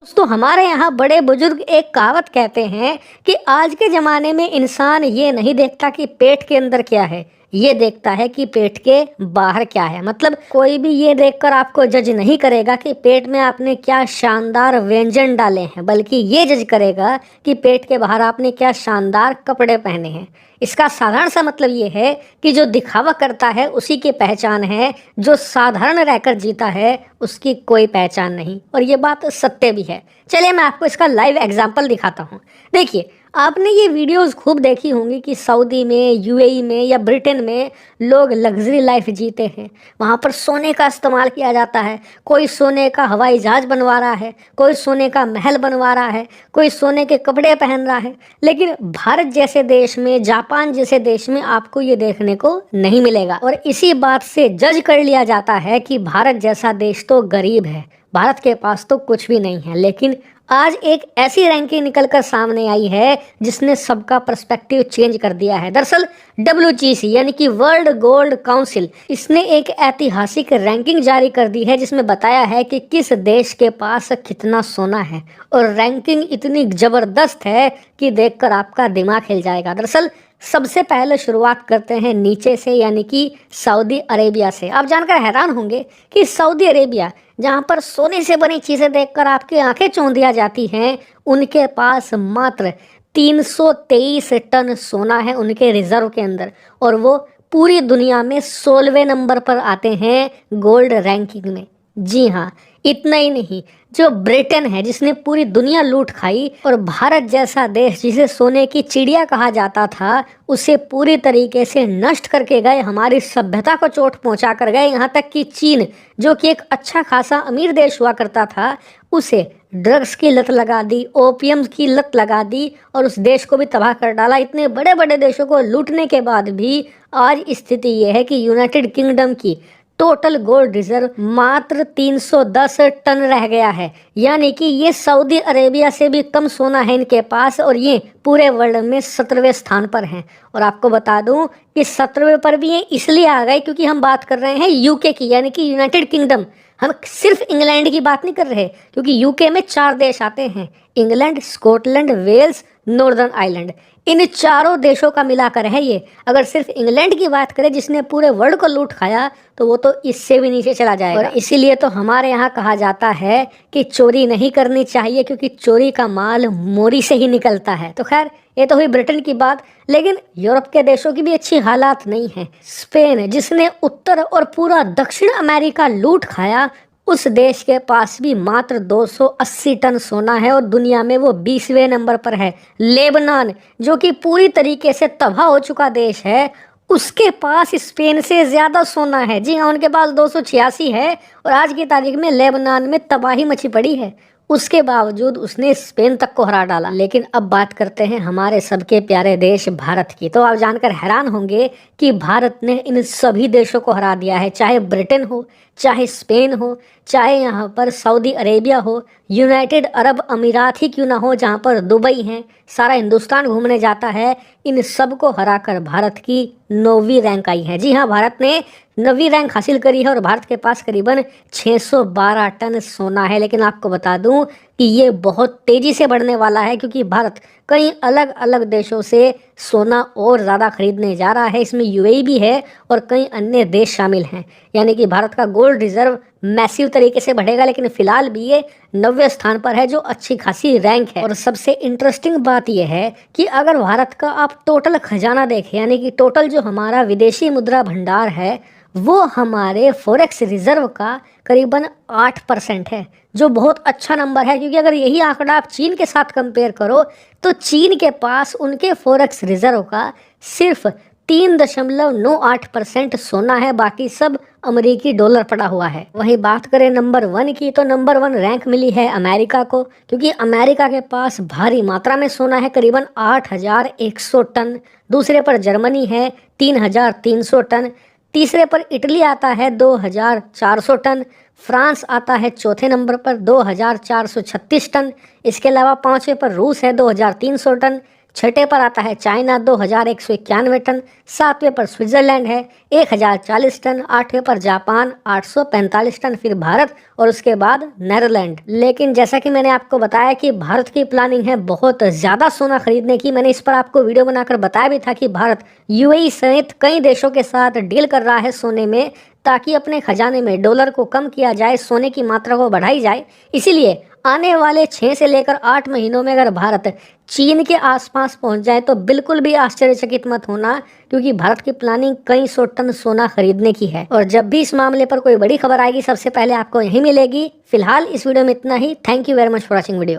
दोस्तों हमारे यहाँ बड़े बुजुर्ग एक कहावत कहते हैं कि आज के ज़माने में इंसान ये नहीं देखता कि पेट के अंदर क्या है, ये देखता है कि पेट के बाहर क्या है। मतलब कोई भी ये देखकर आपको जज नहीं करेगा कि पेट में आपने क्या शानदार व्यंजन डाले हैं, बल्कि ये जज करेगा कि पेट के बाहर आपने क्या शानदार कपड़े पहने हैं। इसका साधारण सा मतलब ये है कि जो दिखावा करता है उसी की पहचान है, जो साधारण रहकर जीता है उसकी कोई पहचान नहीं। और ये बात सत्य भी है। चलिए मैं आपको इसका लाइव एग्जांपल दिखाता हूँ। देखिए, आपने ये वीडियोस खूब देखी होंगी कि सऊदी में, यूएई में या ब्रिटेन में लोग लग्जरी लाइफ जीते हैं। वहाँ पर सोने का इस्तेमाल किया जाता है। कोई सोने का हवाई जहाज बनवा रहा है, कोई सोने का महल बनवा रहा है, कोई सोने के कपड़े पहन रहा है। लेकिन भारत जैसे देश में, जापान जैसे देश में आपको ये देखने को नहीं मिलेगा। और इसी बात से जज कर लिया जाता है कि भारत जैसा देश तो गरीब है, भारत के पास तो कुछ भी नहीं है। लेकिन आज एक ऐसी रैंकिंग निकलकर सामने आई है जिसने सबका पर्सपेक्टिव चेंज कर दिया है। दरअसल WGC यानी कि वर्ल्ड गोल्ड काउंसिल, इसने एक ऐतिहासिक रैंकिंग जारी कर दी है जिसमें बताया है कि किस देश के पास कितना सोना है। और रैंकिंग इतनी जबरदस्त है कि देखकर आपका दिमाग हिल जाएगा। दरअसल सबसे पहले शुरुआत करते हैं नीचे से, यानी कि सऊदी अरेबिया से। आप जानकर हैरान होंगे कि सऊदी अरेबिया, जहाँ पर सोने से बनी चीज़ें देखकर आपकी आंखें चौंधिया जाती हैं, उनके पास मात्र 323 टन सोना है उनके रिजर्व के अंदर। और वो पूरी दुनिया में 16वें नंबर पर आते हैं गोल्ड रैंकिंग में। जी हाँ, इतना ही नहीं, जो ब्रिटेन है जिसने पूरी दुनिया लूट खाई, और भारत जैसा देश जिसे सोने की चिड़िया कहा जाता था, उसे पूरी तरीके से नष्ट करके गए, हमारी सभ्यता को चोट पहुंचा कर गए। यहाँ तक कि चीन, जो कि एक अच्छा खासा अमीर देश हुआ करता था, उसे ड्रग्स की लत लगा दी, ओपियम की लत लगा दी और उस देश को भी तबाह कर डाला। इतने बड़े बड़े देशों को लूटने के बाद भी आज स्थिति यह है कि यूनाइटेड किंगडम की टोटल गोल्ड रिजर्व मात्र 310 टन रह गया है। यानी कि ये सऊदी अरेबिया से भी कम सोना है इनके पास, और ये पूरे वर्ल्ड में 17वें स्थान पर हैं। और आपको बता दूं कि 17वें पर भी ये इसलिए आ गए क्योंकि हम बात कर रहे हैं यूके की, यानी कि यूनाइटेड किंगडम। हम सिर्फ इंग्लैंड की बात नहीं कर रहे, क्योंकि यूके में 4 देश आते हैं: England, Scotland, Wales, Northern Ireland. इन चारों देशों का मिलाकर है ये। अगर सिर्फ इंग्लैंड की बात करें जिसने पूरे वर्ल्ड को लूट खाया, तो वो तो इससे भी नीचे चला जाएगा। और इसीलिए तो हमारे यहाँ कहा जाता है कि चोरी नहीं करनी चाहिए, क्योंकि चोरी का माल मोरी से ही निकलता है। तो खैर, ये तो हुई ब्रिटेन की बात, लेकिन यूरोप के देशों की भी अच्छी हालात नहीं है। स्पेन, जिसने उत्तर और पूरा दक्षिण अमेरिका लूट खाया, उस देश के पास भी मात्र 280 टन सोना है और दुनिया में वो 20वें नंबर पर है। लेबनान, जो कि पूरी तरीके से तबाह हो चुका देश है, उसके पास स्पेन से ज़्यादा सोना है। जी हाँ, उनके पास 286 है और आज की तारीख में लेबनान में तबाही मची पड़ी है। उसके बावजूद उसने स्पेन तक को हरा डाला। लेकिन अब बात करते हैं हमारे सबके प्यारे देश भारत की। तो आप जानकर हैरान होंगे कि भारत ने इन सभी देशों को हरा दिया है, चाहे ब्रिटेन हो, चाहे स्पेन हो, चाहे यहाँ पर सऊदी अरेबिया हो, यूनाइटेड अरब अमीरात ही क्यों ना हो, जहाँ पर दुबई है, सारा हिंदुस्तान घूमने जाता है। इन सब को हराकर भारत की 9वीं रैंक आई है। जी हाँ, भारत ने 9वीं रैंक हासिल करी है और भारत के पास करीबन 612 टन सोना है। लेकिन आपको बता दूं कि ये बहुत तेज़ी से बढ़ने वाला है, क्योंकि भारत कई अलग अलग देशों से सोना और ज़्यादा खरीदने जा रहा है। इसमें यूएई भी है और कई अन्य देश शामिल हैं। यानी कि भारत का गोल्ड रिजर्व मैसिव तरीके से बढ़ेगा। लेकिन फिलहाल भी ये 9वें स्थान पर है, जो अच्छी खासी रैंक है। और सबसे इंटरेस्टिंग बात यह है कि अगर भारत का आप टोटल खजाना देखें, यानी कि टोटल जो हमारा विदेशी मुद्रा भंडार है, वो हमारे फॉरेक्स रिजर्व का करीबन 8% है, जो बहुत अच्छा नंबर है। क्योंकि अगर यही आंकड़ा आप चीन के साथ कंपेयर करो, तो चीन के पास उनके फॉरेक्स रिजर्व का सिर्फ 3.98% सोना है, बाकी सब अमेरिकी डॉलर पड़ा हुआ है। वहीं बात करें नंबर 1 की, तो नंबर 1 रैंक मिली है अमेरिका को, क्योंकि अमेरिका के पास भारी मात्रा में सोना है, करीबन 8100 टन। दूसरे पर जर्मनी है 3300 टन। तीसरे पर इटली आता है 2400 टन। फ्रांस आता है चौथे नंबर पर 2436 टन। इसके अलावा 5वें पर रूस है 2300 टन। छठे पर आता है चाइना 2191 टन, सातवें पर स्विट्जरलैंड है 1040 टन, आठवें पर जापान 845 टन, फिर भारत और उसके बाद नेदरलैंड। लेकिन जैसा कि मैंने आपको बताया कि भारत की प्लानिंग है बहुत ज़्यादा सोना खरीदने की। मैंने इस पर आपको वीडियो बनाकर बताया भी था कि भारत यूएई सहित कई देशों के साथ डील कर रहा है सोने में, ताकि अपने खजाने में डॉलर को कम किया जाए, सोने की मात्रा को बढ़ाई जाए। इसीलिए आने वाले 6 से लेकर 8 महीनों में अगर भारत चीन के आसपास पहुंच जाए तो बिल्कुल भी आश्चर्यचकित मत होना, क्योंकि भारत की प्लानिंग कई सौ टन सोना खरीदने की है। और जब भी इस मामले पर कोई बड़ी खबर आएगी सबसे पहले आपको यही मिलेगी। फिलहाल इस वीडियो में इतना ही। Thank you very much for watching video.